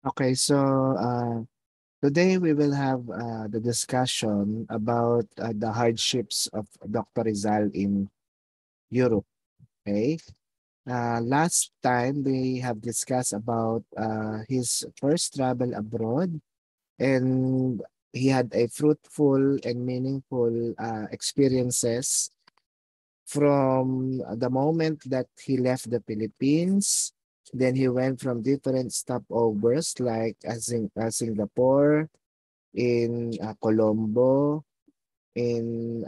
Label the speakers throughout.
Speaker 1: Okay, so today we will have the discussion about the hardships of Dr. Rizal in Europe. Okay. Last time we have discussed about his first travel abroad, and he had a fruitful and meaningful experiences from the moment that he left the Philippines. Then he went from different stopovers like Singapore, in Colombo, in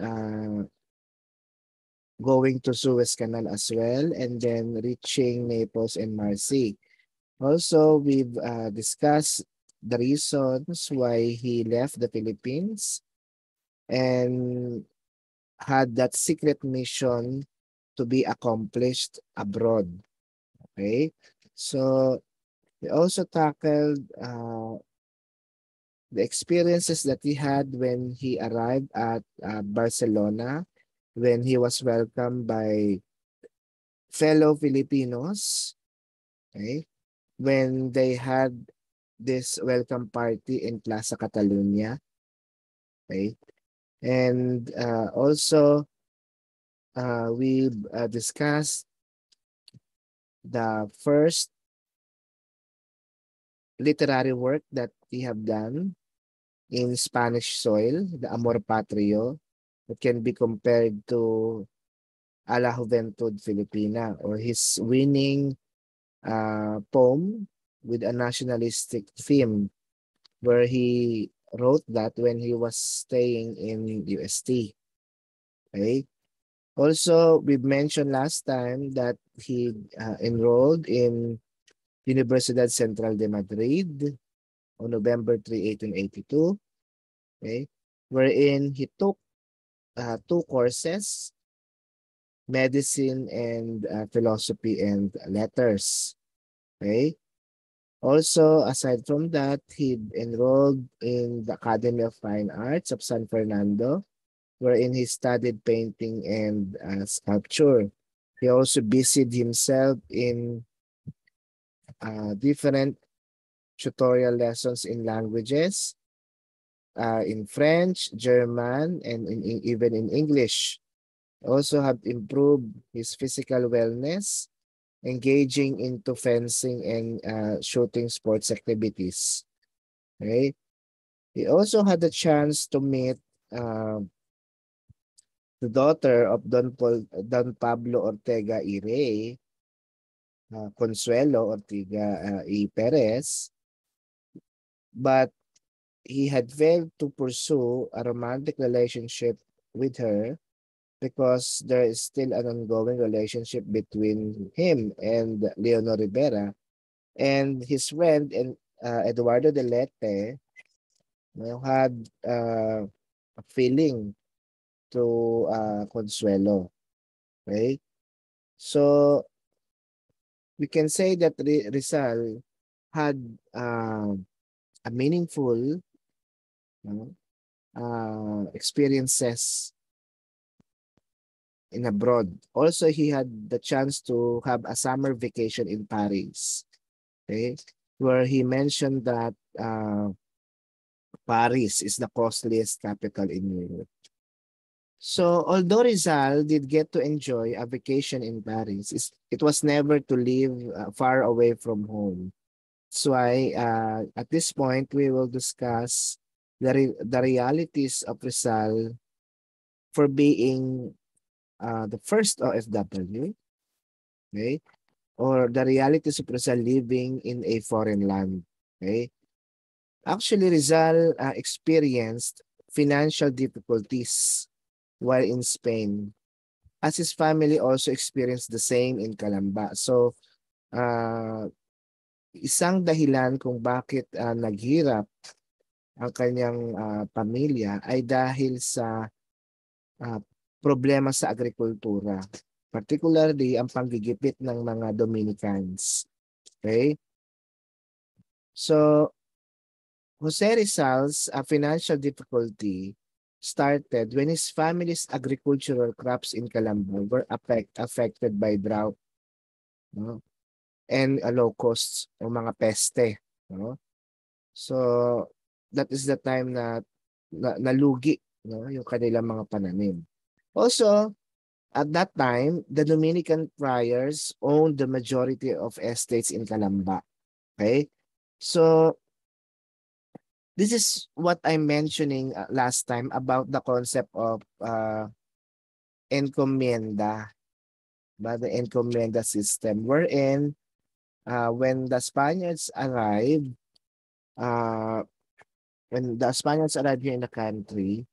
Speaker 1: going to Suez Canal as well, and then reaching Naples and Marseille. Also, we've discussed the reasons why he left the Philippines and had that secret mission to be accomplished abroad. Okay, so we also tackled the experiences that he had when he arrived at Barcelona, when he was welcomed by fellow Filipinos, okay, when they had this welcome party in Plaza Catalunya, okay, and also we discussed the first literary work that he have done in Spanish soil, the Amor Patrio, that can be compared to A la Juventud Filipina, or his winning poem with a nationalistic theme, where he wrote that when he was staying in UST. Okay. Also, we mentioned last time that he enrolled in Universidad Central de Madrid on November 3, 1882, okay, wherein he took two courses, medicine and philosophy and letters. Okay. Also, aside from that, he enrolled in the Academy of Fine Arts of San Fernando, wherein he studied painting and sculpture. He also busied himself in different tutorial lessons in languages, in French, German, and even in English. Also have improved his physical wellness, engaging into fencing and shooting sports activities. Okay. He also had the chance to meet uh, the daughter of Don Pablo Ortega y Rey, Consuelo Ortega y Perez, but he had failed to pursue a romantic relationship with her because there is still an ongoing relationship between him and Leonor Rivera, and his friend and Eduardo Delete had a feeling to Consuelo. Okay? So we can say that Rizal had a meaningful experiences in abroad. Also, he had the chance to have a summer vacation in Paris, okay, where he mentioned that Paris is the costliest capital in Europe. So, although Rizal did get to enjoy a vacation in Paris, it was never to live far away from home. That's why at this point, we will discuss the realities of Rizal for being the first OFW, okay? Or the realities of Rizal living in a foreign land, okay? Actually, Rizal experienced financial difficulties while in Spain, as his family also experienced the same in Calamba. So, uh, isang dahilan kung bakit naghirap ang kanyang pamilya ay dahil sa uh, problema sa agrikultura. Particularly, ang panggigipit ng mga Dominicans. Okay? So, Jose Rizal's financial difficulty started when his family's agricultural crops in Calamba were affected by drought, no? And locusts o mga peste. no? So that is the time na, nalugi, no, yung kanilang mga pananim. Also, at that time, the Dominican friars owned the majority of estates in Calamba. Okay? So this is what I'm mentioning last time about the concept of encomienda, the encomienda system, wherein when the Spaniards arrived, uh, here in the country,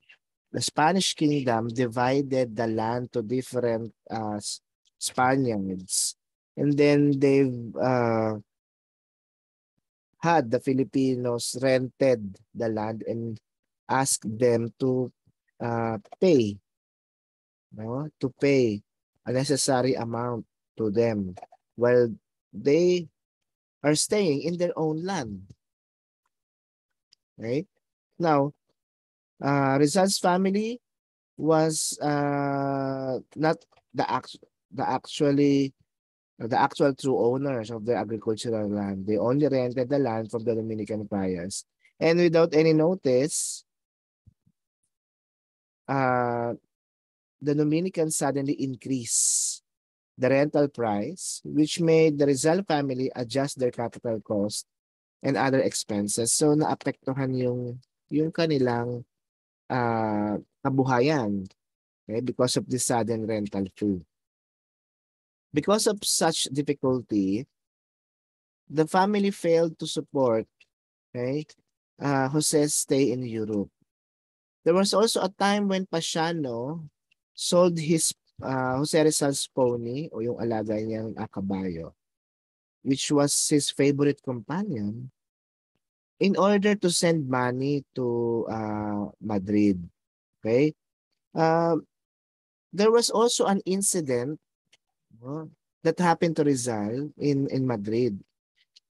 Speaker 1: the Spanish kingdom divided the land to different Spaniards, and then they've had the Filipinos rented the land and asked them to pay, no, to pay a necessary amount to them while they are staying in their own land. Right? Now, Rizal's family was not the actually the actual true owners of the agricultural land. They only rented the land from the Dominican friars. And without any notice, uh, the Dominicans suddenly increased the rental price, which made the Rizal family adjust their capital cost and other expenses. So naapektuhan yung kanilang kabuhayan, okay, because of this sudden rental fee. Because of such difficulty, the family failed to support, okay, Jose's stay in Europe. There was also a time when Pasiano sold his Jose Rizal's pony o yung alaga niyang kabayo, which was his favorite companion, in order to send money to Madrid. Okay? There was also an incident, no, that happened to Rizal in Madrid.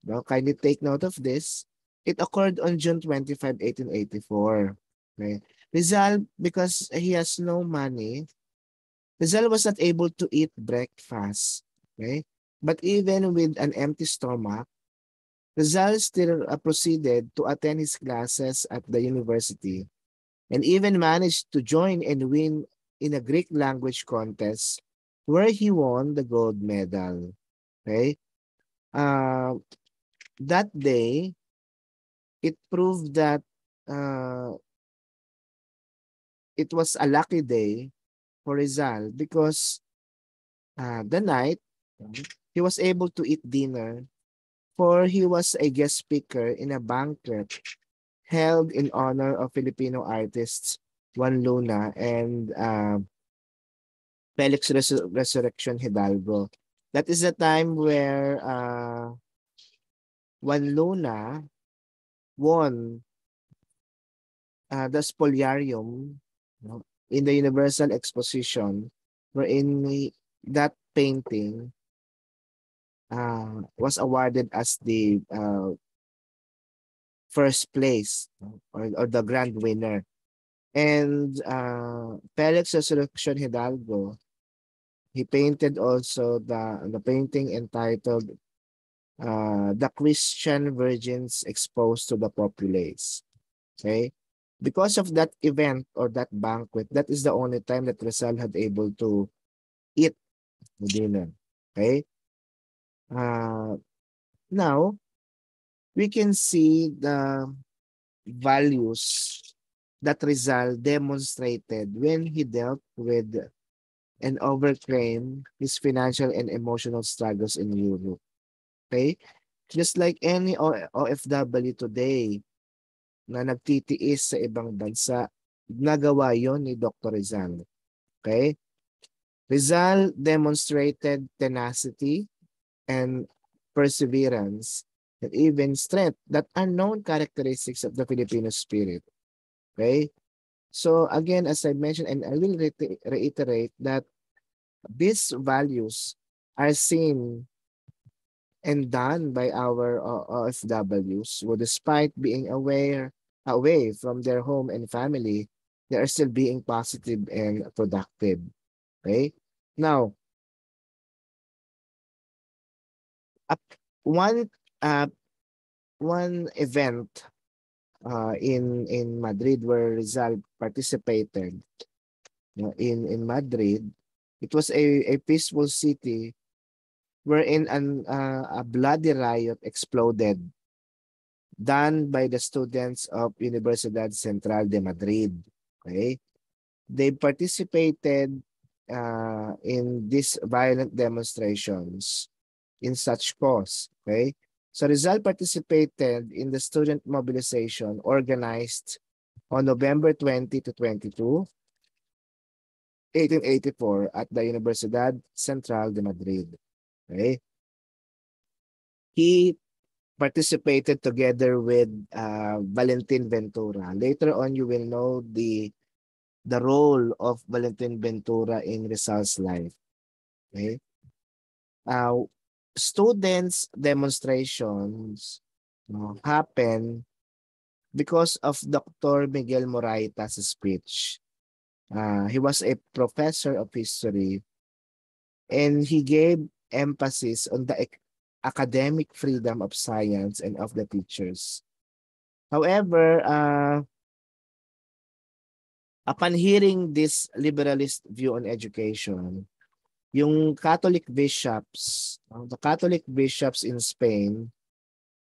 Speaker 1: No? Kindly take note of this. It occurred on June 25, 1884. Okay? Rizal, because he has no money, Rizal was not able to eat breakfast. Okay? But even with an empty stomach, Rizal still proceeded to attend his classes at the university and even managed to join and win in a Greek language contest where he won the gold medal. Okay? Uh, that day, it proved that uh, it was a lucky day for Rizal because the night he was able to eat dinner, for he was a guest speaker in a banquet held in honor of Filipino artists Juan Luna and Felix Resurrection Hidalgo. That is the time where Juan Luna won the Spoliarium, no, in the Universal Exposition, wherein that painting was awarded as the first place, no, or the grand winner. And Felix Resurrection Hidalgo, he painted also the painting entitled The Christian Virgins Exposed to the Populace. Okay? Because of that event or that banquet, that is the only time that Rizal had able to eat the dinner. Okay? Now, we can see the values that Rizal demonstrated when he dealt with and overcame his financial and emotional struggles in Europe. Okay? Just like any OFW today na nagtitiis sa ibang bansa, nagawa yon ni Dr. Rizal. Okay? Rizal demonstrated tenacity and perseverance and even strength that are known characteristics of the Filipino spirit. Okay? So again, as I mentioned, and I will reiterate that these values are seen and done by our OFWs who, despite being away from their home and family, they are still being positive and productive. Okay? Now, one one event in Madrid where Rizal participated, in Madrid. It was a peaceful city wherein a bloody riot exploded, done by the students of Universidad Central de Madrid. Okay? They participated in these violent demonstrations in such cause. Okay? So Rizal participated in the student mobilization organized on November 20 to 22, 1884 at the Universidad Central de Madrid. Okay? He participated together with Valentin Ventura. Later on, you will know the role of Valentin Ventura in Rizal's life. Okay? Uh, Students' demonstrations happen because of Dr. Miguel Moraita's speech. He was a professor of history and he gave emphasis on the academic freedom of science and of the teachers. However, upon hearing this liberalist view on education, yung Catholic bishops, the Catholic bishops in Spain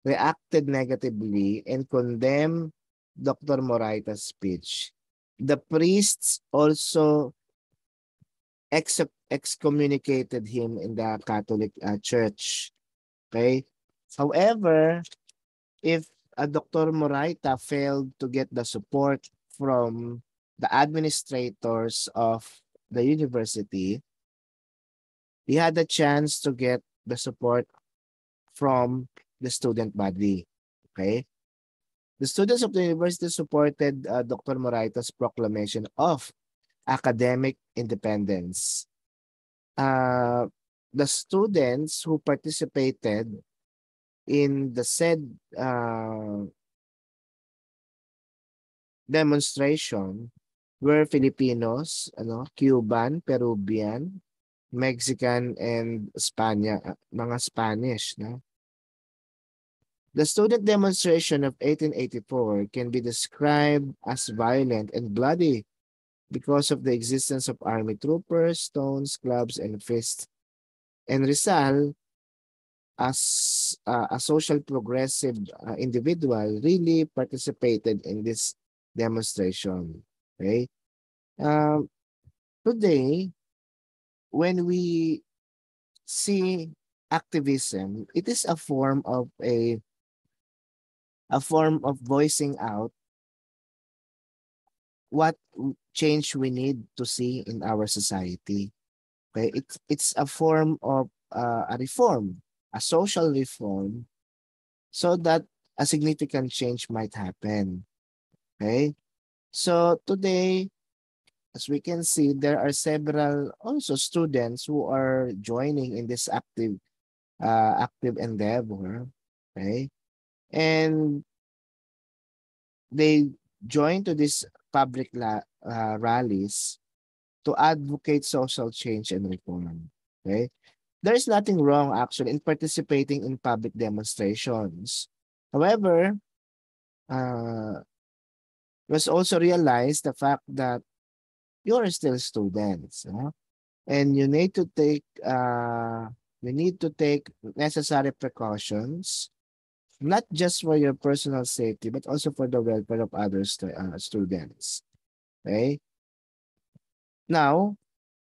Speaker 1: reacted negatively and condemned Dr. Moraita's speech. The priests also excommunicated him in the Catholic Church. Okay? However, if Dr. Moraita failed to get the support from the administrators of the university, he had a chance to get the support from the student body. Okay? The students of the university supported Dr. Moraita's proclamation of academic independence. Uh, the students who participated in the said demonstration were Filipinos, Cuban, Peruvian, Mexican, and mga Spanish. No? The student demonstration of 1884 can be described as violent and bloody because of the existence of army troopers, stones, clubs, and fists. And Rizal, as a social progressive individual, really participated in this demonstration. Okay? Um, Today, when we see activism, it is a form of voicing out what change we need to see in our society. Okay, it's a form of a reform, a social reform, so that a significant change might happen. Okay, so today, as we can see, there are several also students who are joining in this active endeavor. Okay, and they join to these public rallies to advocate social change and reform. Okay? There is nothing wrong actually in participating in public demonstrations. However, was also realized the fact that you are still students, and you need to take necessary precautions, not just for your personal safety, but also for the welfare of other students. Okay? Now,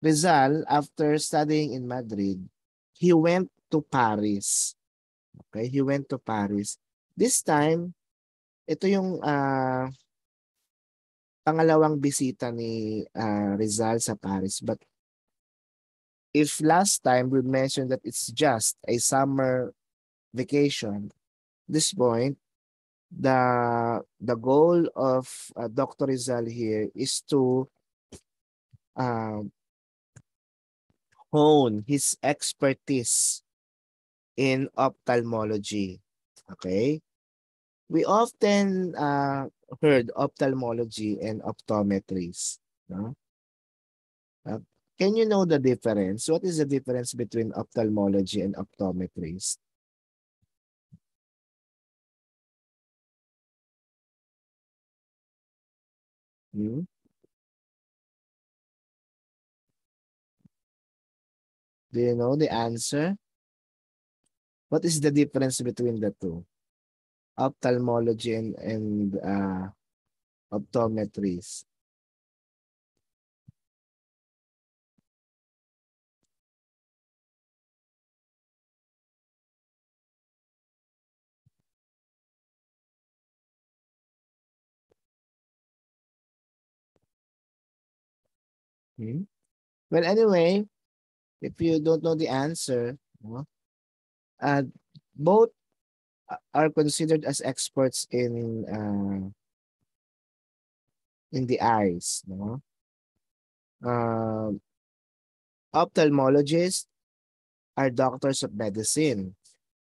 Speaker 1: Rizal, after studying in Madrid, he went to Paris. Okay, he went to Paris. This time, ito yung pangalawang bisita ni Rizal sa Paris. But if last time we mentioned that it's just a summer vacation, this point, the goal of Dr. Rizal here is to uh, hone his expertise in ophthalmology. Okay? We often heard ophthalmology and optometries. No? Uh, can you know the difference? What is the difference between ophthalmology and optometries? Hmm? Do you know the answer? What is the difference between the two? Ophthalmology and optometries. Hmm? Well, anyway, if you don't know the answer, no, uh, both are considered as experts in the eyes. No? Uh, Ophthalmologists are doctors of medicine,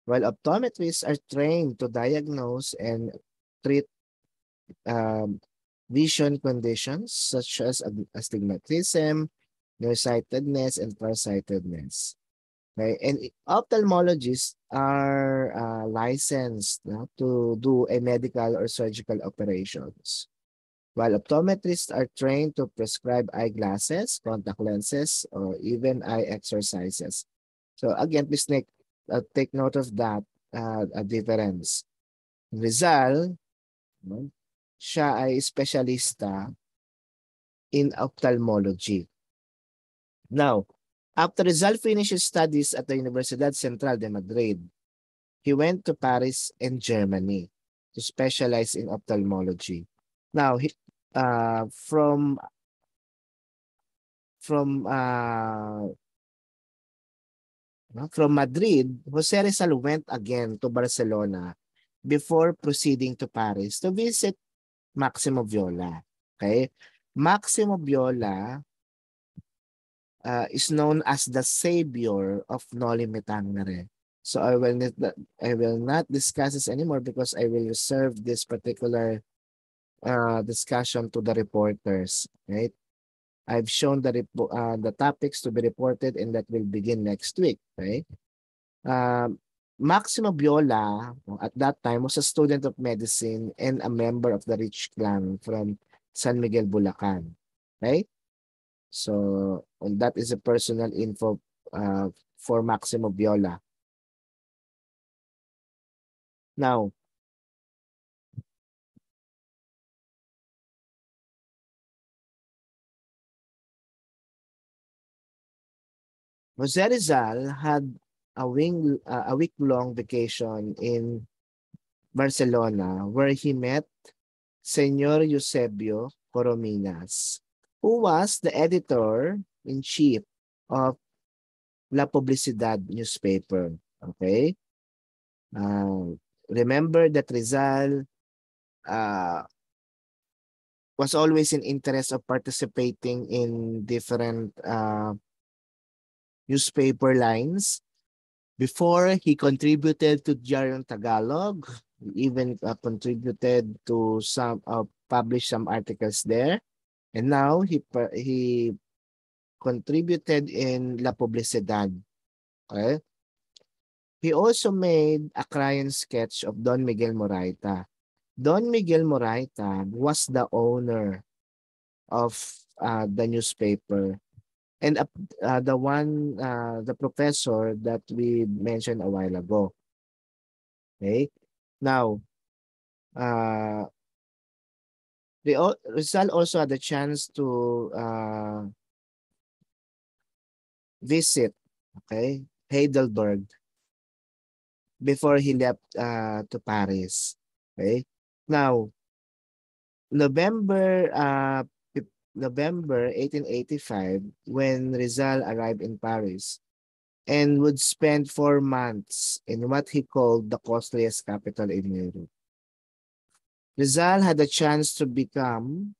Speaker 1: while optometrists are trained to diagnose and treat um, vision conditions such as astigmatism, nearsightedness, and farsightedness. Okay? And ophthalmologists are licensed, no, to do a medical or surgical operations, while optometrists are trained to prescribe eyeglasses, contact lenses, or even eye exercises. So again, please take note of that a difference. Rizal, no, siya ay espesyalista in ophthalmology. Now, after Rizal finished his studies at the Universidad Central de Madrid, he went to Paris and Germany to specialize in ophthalmology. Now, from from Madrid, Jose Rizal went again to Barcelona before proceeding to Paris to visit Maximo Viola. Okay? Maximo Viola is known as the savior of Noli Me Tangere. So I will not discuss this anymore because I will reserve this particular discussion to the reporters. Right? I've shown the topics to be reported and that will begin next week. Right? Maximo Viola at that time was a student of medicine and a member of the rich clan from San Miguel, Bulacan. Right? So and that is a personal info for Maximo Viola. Now, Jose Rizal had a week-long vacation in Barcelona where he met Senor Eusebio Corominas, who was the editor-in-chief of La Publicidad newspaper. Okay? Uh, Remember that Rizal uh, was always in interest of participating in different newspaper lines. Before, he contributed to Diaryong Tagalog. He even contributed to published some articles there. And now he contributed in La Publicidad. Okay? He also made a crayon sketch of Don Miguel Moraita. Don Miguel Moraita was the owner of the newspaper. And the professor that we mentioned a while ago. Okay? Now, uh, Rizal also had the chance to visit, okay, Heidelberg before he left to Paris. Okay? Now, November uh, November 1885, when Rizal arrived in Paris and would spend 4 months in what he called the costliest capital in Europe. Rizal had a chance to become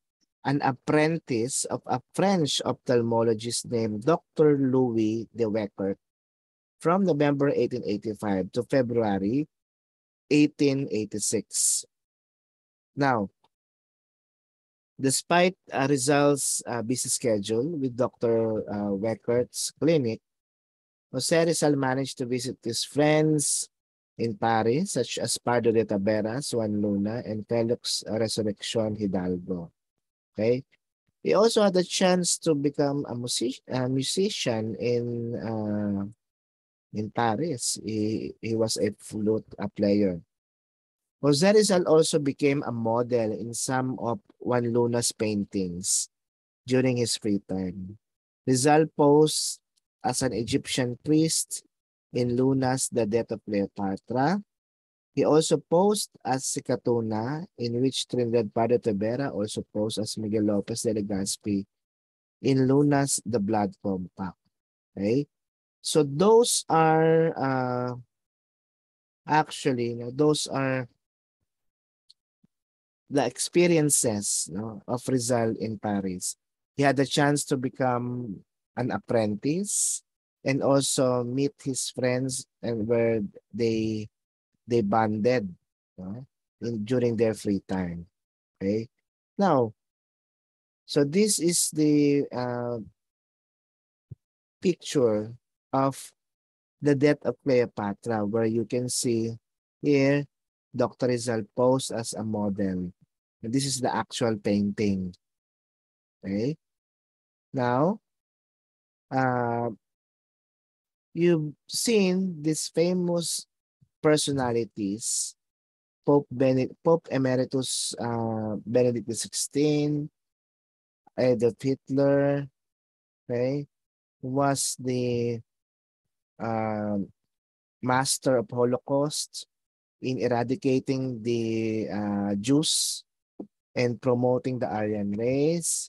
Speaker 1: an apprentice of a French ophthalmologist named Dr. Louis de Wecker from November 1885 to February 1886. Now, despite Rizal's busy schedule with Dr. Weckert's clinic, Jose Rizal managed to visit his friends in Paris, such as Pardo de Taveras, Juan Luna, and Felix Resurrección Hidalgo. Okay. He also had a chance to become a musician in Paris. He was a flute player. Jose Rizal also became a model in some of Juan Luna's paintings during his free time. Rizal posed as an Egyptian priest in Luna's The Death of Cleopatra. He also posed as Sicatuna, in which Trinidad Padre Tavera also posed as Miguel Lopez de Legazpi in Luna's The Blood Compact. Okay? So those are actually, those are the experiences, of Rizal in Paris. He had the chance to become an apprentice and also meet his friends and where they bonded, during their free time. Okay. Now, so this is the picture of the Death of Cleopatra, where you can see here Dr. Rizal posed as a model. And this is the actual painting. Okay. Now, uh, you've seen these famous personalities, Pope Emeritus Benedict XVI, Adolf Hitler, okay, was the um, master of Holocaust in eradicating the Jews and promoting the Aryan race.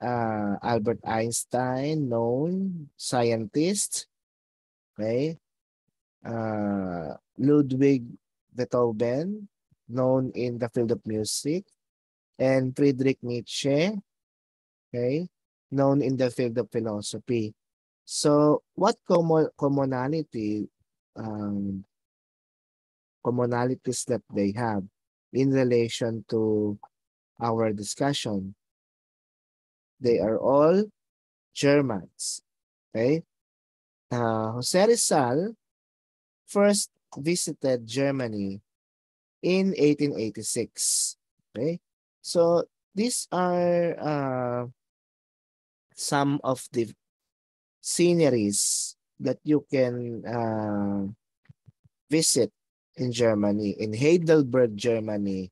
Speaker 1: Albert Einstein, known scientist, okay. Ludwig Beethoven, known in the field of music, and Friedrich Nietzsche, okay, known in the field of philosophy. So, what um, commonalities that they have in relation to our discussion? They are all Germans, okay? Jose Rizal first visited Germany in 1886, okay? So, these are some of the sceneries that you can visit in Germany, in Heidelberg, Germany,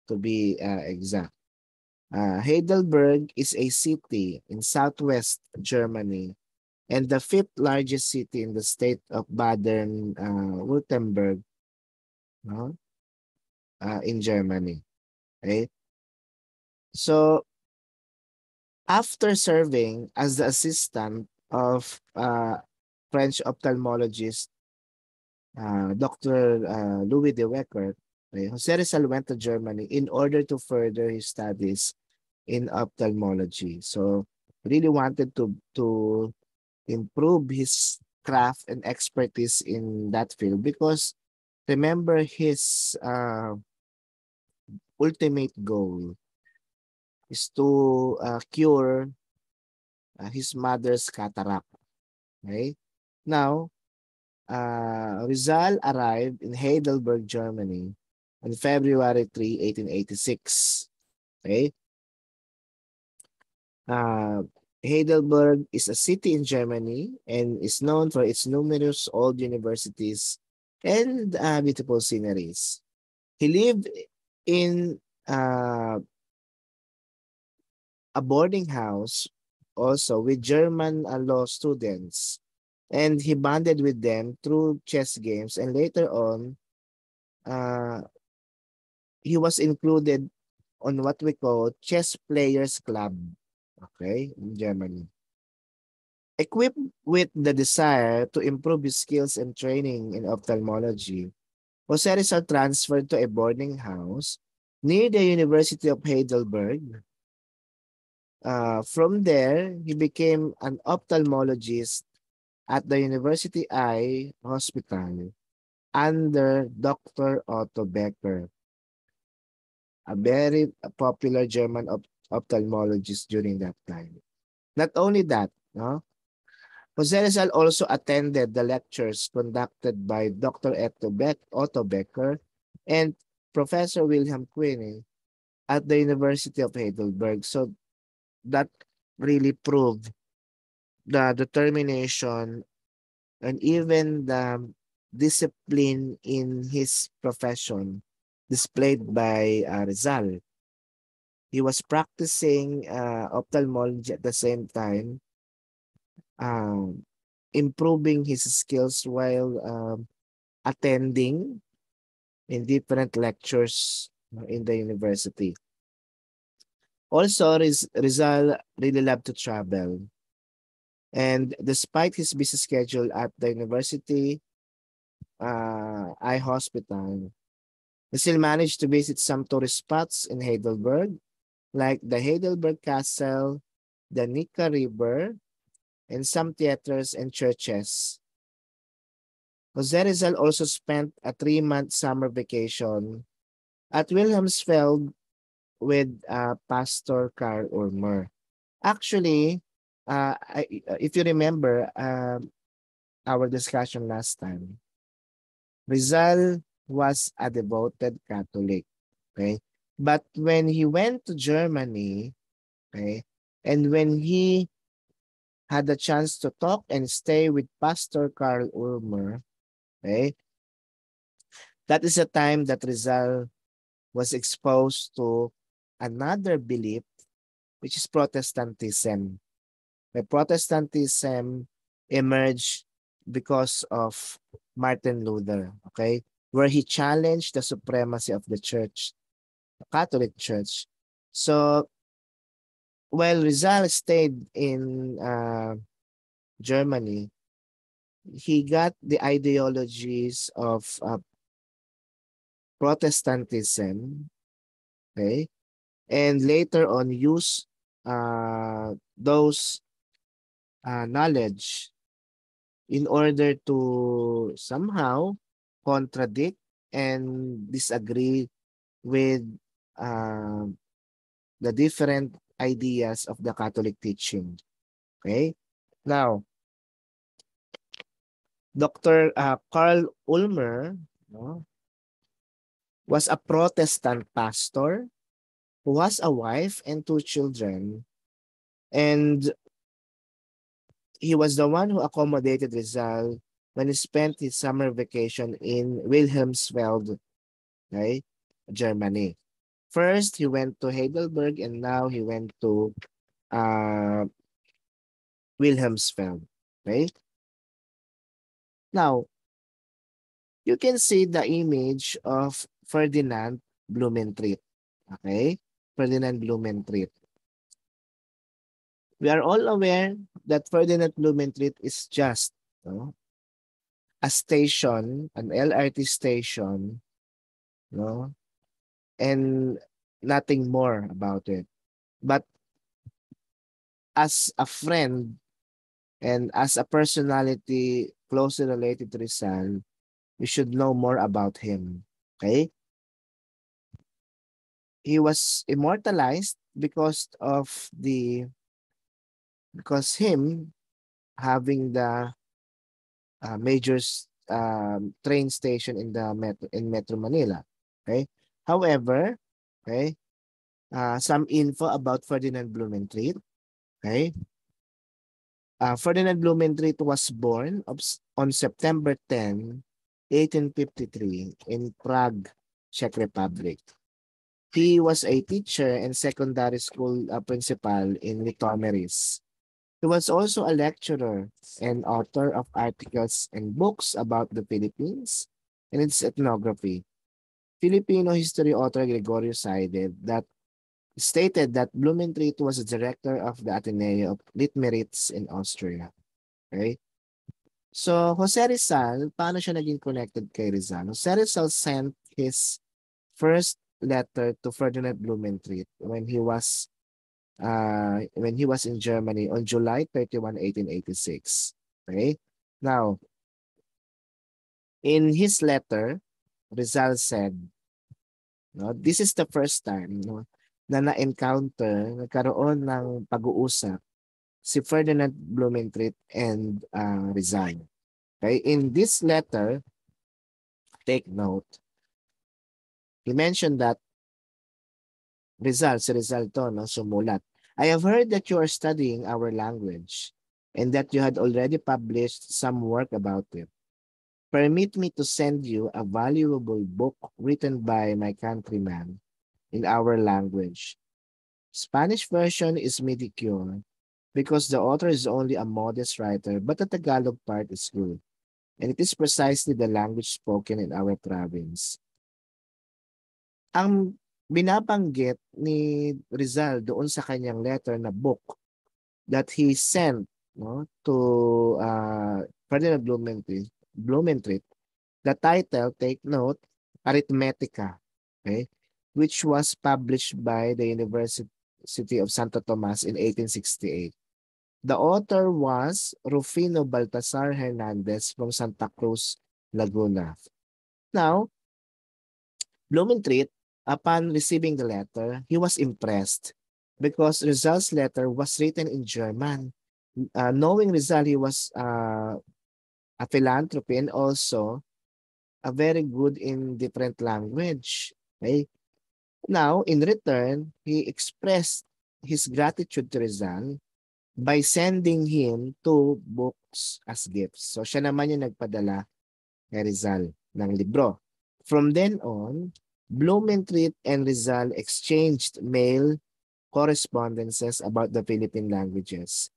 Speaker 1: to be exact. Heidelberg is a city in southwest Germany and the fifth largest city in the state of Baden-Württemberg, no? In Germany. Okay? So, after serving as the assistant of French ophthalmologist Dr. Louis de Wecker, okay, Jose Rizal went to Germany in order to further his studies in ophthalmology. So really wanted to improve his craft and expertise in that field because remember his ultimate goal is to cure his mother's cataract. Okay? Now, Rizal arrived in Heidelberg, Germany on February 3, 1886. Okay? Uh, Heidelberg is a city in Germany and is known for its numerous old universities and beautiful sceneries. He lived in a boarding house also with German law students, and he bonded with them through chess games, and later on, uh, he was included on what we call chess players club, okay, in Germany. Equipped with the desire to improve his skills and training in ophthalmology, Jose Rizal transferred to a boarding house near the University of Heidelberg. From there, he became an ophthalmologist at the University Eye Hospital under Dr. Otto Becker, a very popular German ophthalmologist during that time. Not only that, no, Jose Rizal also attended the lectures conducted by Dr. Otto Becker and Professor Wilhelm Quine at the University of Heidelberg. So that really proved the determination and even the discipline in his profession displayed by Rizal. He was practicing ophthalmology at the same time, um, improving his skills while attending in different lectures in the university. Also, Rizal really loved to travel. And despite his busy schedule at the university, eye hospital, he still managed to visit some tourist spots in Heidelberg, like the Heidelberg Castle, the Nika River, and some theaters and churches. Jose Rizal also spent a 3-month summer vacation at Wilhelmsfeld with Pastor Karl Urmer. Actually, if you remember our discussion last time, Rizal was a devoted Catholic. Okay, but when he went to Germany, okay, and when he had the chance to talk and stay with Pastor Karl Urmer, okay, that is the time that Rizal was exposed to another belief, which is Protestantism. The Protestantism emerged because of Martin Luther, okay, where he challenged the supremacy of the church, the Catholic Church. So while Rizal stayed in Germany, he got the ideologies of Protestantism, okay, and later on used those knowledge in order to somehow contradict and disagree with uh, the different ideas of the Catholic teaching. Okay? Now, Dr. Karl Ulmer, no, was a Protestant pastor who has a wife and 2 children, and he was the one who accommodated Rizal when he spent his summer vacation in Wilhelmsfeld, okay, Germany. First, he went to Heidelberg, and now he went to uh, Wilhelmsfeld. Okay? Now, you can see the image of Ferdinand Blumentritt. Okay? Ferdinand Blumentritt. We are all aware that Ferdinand Blumentritt is just a station, an LRT station, no, and nothing more about it. But as a friend and as a personality closely related to Rizal, you should know more about him. Okay? He was immortalized because him having the major train station in the Metro Manila. Okay? However, okay, some info about Ferdinand Blumentritt. Okay? Ferdinand Blumentritt was born on September 10, 1853 in Prague, Czech Republic. He was a teacher and secondary school principal in Litomeris. He was also a lecturer and author of articles and books about the Philippines and its ethnography. Filipino history author Gregorio stated that Blumentritt was the director of the Ateneo of Litmeritz in Austria. Okay? So, Jose Rizal, paano siya naging connected kay Rizal? Jose Rizal sent his first letter to Ferdinand Blumentritt when he was in Germany on July 31, 1886. Okay? Now, in his letter, Rizal said, no, this is the first time, no, na nagkaroon ng pag-uusap si Ferdinand Blumentritt and Rizal. Okay? In this letter, take note, he mentioned that Rizal, si Rizal to, no, sumulat. I have heard that you are studying our language and that you had already published some work about it. Permit me to send you a valuable book written by my countryman in our language. Spanish version is mediocre because the author is only a modest writer, but the Tagalog part is good, and it is precisely the language spoken in our province. Ang binabanggit ni Rizal doon sa kanyang letter na book that he sent, no, to Ferdinand Blumentritt, the title, take note, Arithmetica, okay, which was published by the University of Santo Tomas in 1868. The author was Rufino Baltasar Hernandez from Santa Cruz, Laguna. Now, Blumentritt, upon receiving the letter, he was impressed because Rizal's letter was written in German. Knowing Rizal, he was a philanthropy and also a very good in different language. Okay? Now, in return, he expressed his gratitude to Rizal by sending him two books as gifts. So siya naman yung nagpadala kay Rizal ng libro. From then on, Blumentritt and Rizal exchanged mail correspondences about the Philippine languages.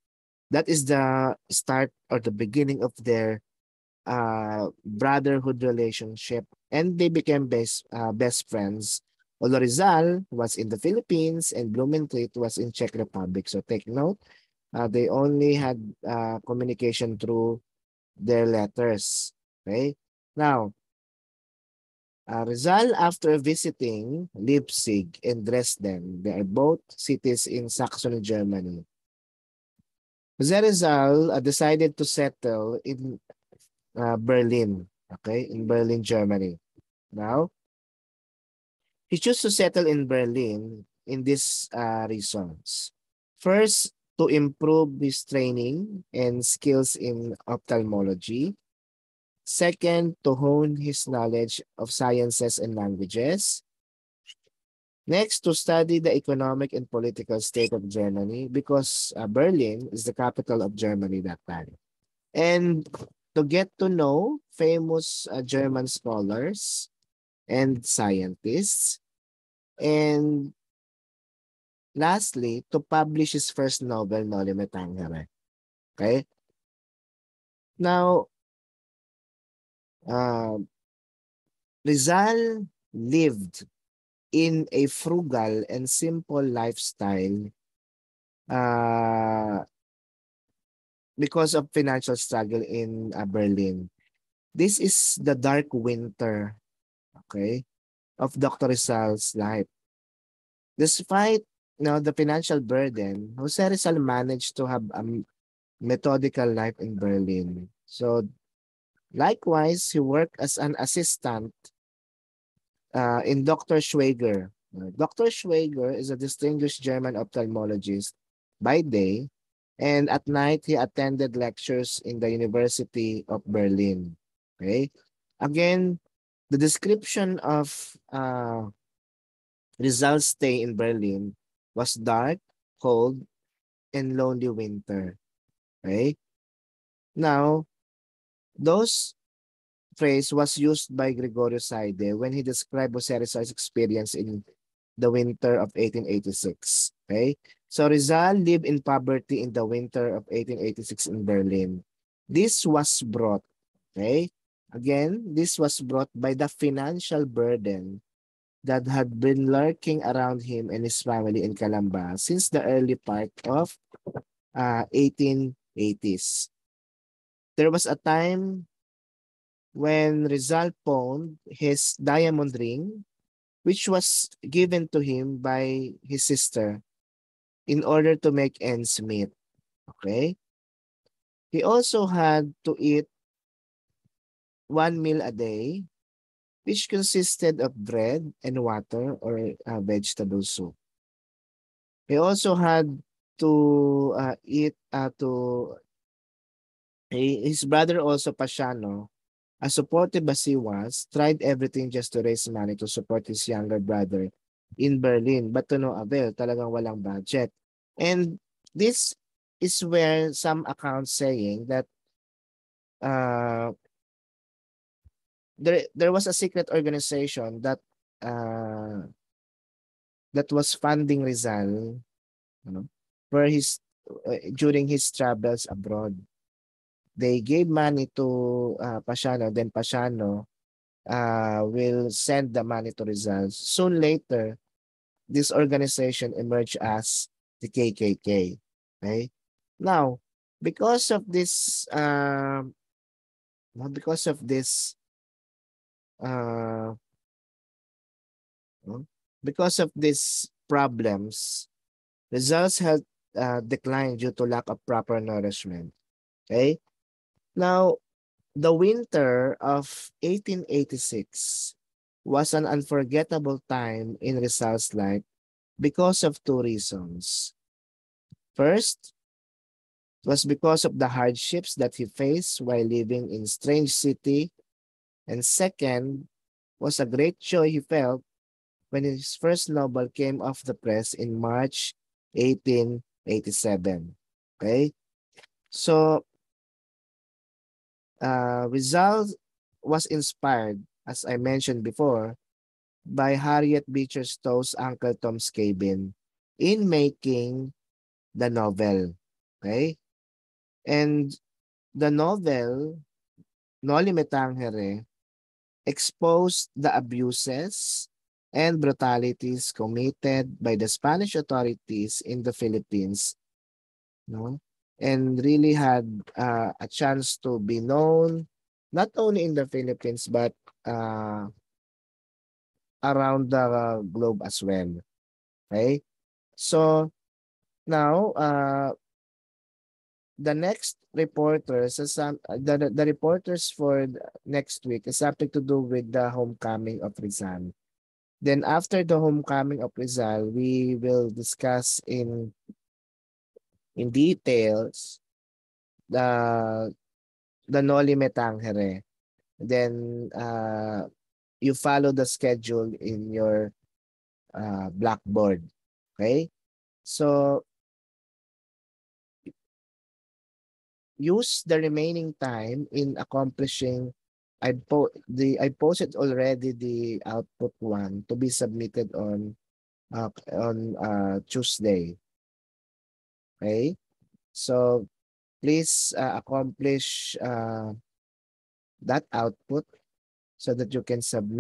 Speaker 1: That is the start or the beginning of their brotherhood relationship, and they became best friends. Although Rizal was in the Philippines and Blumentritt was in Czech Republic. So take note, they only had communication through their letters. Okay? Now, Rizal, after visiting Leipzig and Dresden, they are both cities in Saxony, Germany. Jose Rizal decided to settle in Berlin, okay, in Berlin, Germany. Now, he chose to settle in Berlin in these reasons. First, to improve his training and skills in ophthalmology. Second, to hone his knowledge of sciences and languages. Next, to study the economic and political state of Germany because Berlin is the capital of Germany that time. And to get to know famous German scholars and scientists. And lastly, to publish his first novel, Noli Me Tangere. Okay? Now, Rizal lived in a frugal and simple lifestyle because of financial struggle in Berlin. This is the dark winter, okay, of Dr. Rizal's life. Despite the financial burden, Jose Rizal managed to have a methodical life in Berlin. So likewise, he worked as an assistant in Dr. Schweger. Dr. Schweger is a distinguished German ophthalmologist by day, and at night he attended lectures in the University of Berlin. Okay? Again, the description of Rizal's stay in Berlin was dark, cold, and lonely winter. Okay? Now, those phrase was used by Gregorio Saide when he described Jose Rizal's experience in the winter of 1886. Okay? So Rizal lived in poverty in the winter of 1886 in Berlin. This was brought, okay? Again, this was brought by the financial burden that had been lurking around him and his family in Calamba since the early part of 1880s. There was a time when Rizal pawned his diamond ring, which was given to him by his sister in order to make ends meet. Okay? He also had to eat one meal a day, which consisted of bread and water or vegetable soup. He also had to his brother also Pasiano, as supportive as he was, tried everything just to raise money to support his younger brother in Berlin, but to no avail, talagang walang budget. And this is where some accounts saying that uh, there was a secret organization uh, that was funding Rizal, you know, for his during his travels abroad. They gave money to Pasiano, then Pasiano will send the money to Rizal. Soon later, this organization emerged as the KKK. Okay? Now, because of this, because of this, uh, no, because of these problems, results have declined due to lack of proper nourishment. Okay? Now, the winter of 1886 was an unforgettable time in Rizal's life because of two reasons. First, was because of the hardships that he faced while living in strange city, and second was a great joy he felt when his first novel came off the press in March 1887. Okay? So, Rizal was inspired, as I mentioned before, by Harriet Beecher Stowe's Uncle Tom's Cabin in making the novel. Okay? And the novel, Noli Me Tangere, exposed the abuses and brutalities committed by the Spanish authorities in the Philippines, no? And really had a chance to be known not only in the Philippines but uh, around the globe as well. Okay? So now the next reporters the reporters for next week is something to do with the homecoming of Rizal. Then after the homecoming of Rizal, we will discuss in details the Noli Me Tangere. Then you follow the schedule in your blackboard. Okay? So use the remaining time in accomplishing. I posted already the output one to be submitted on Tuesday. Okay? So please accomplish that output so that you can submit